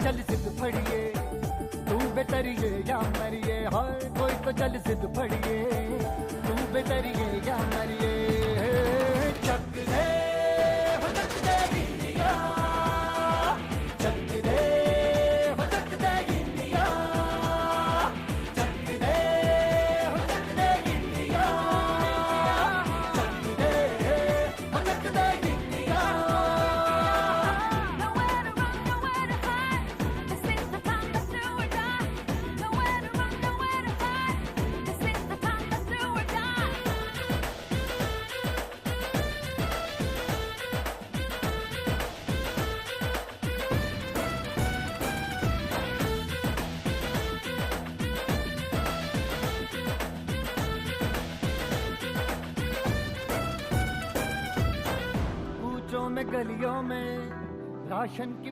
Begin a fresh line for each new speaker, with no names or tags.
चल जिद फड़िए, तू बेतरिए या मरिए, हाय कोई तो चल जिद फड़िए, तू बेतरिए या मरिए। चक दे हो चक दे इंडिया, चक दे हो चक दे इंडिया, चक दे हो चक दे इंडिया, चक दे हो चक दे India.
Nowhere to run, nowhere to hide. This is the time, let's do or die. Nowhere to run, nowhere to hide. This is the time, let's do or die.
कूचों में गलियों में ration की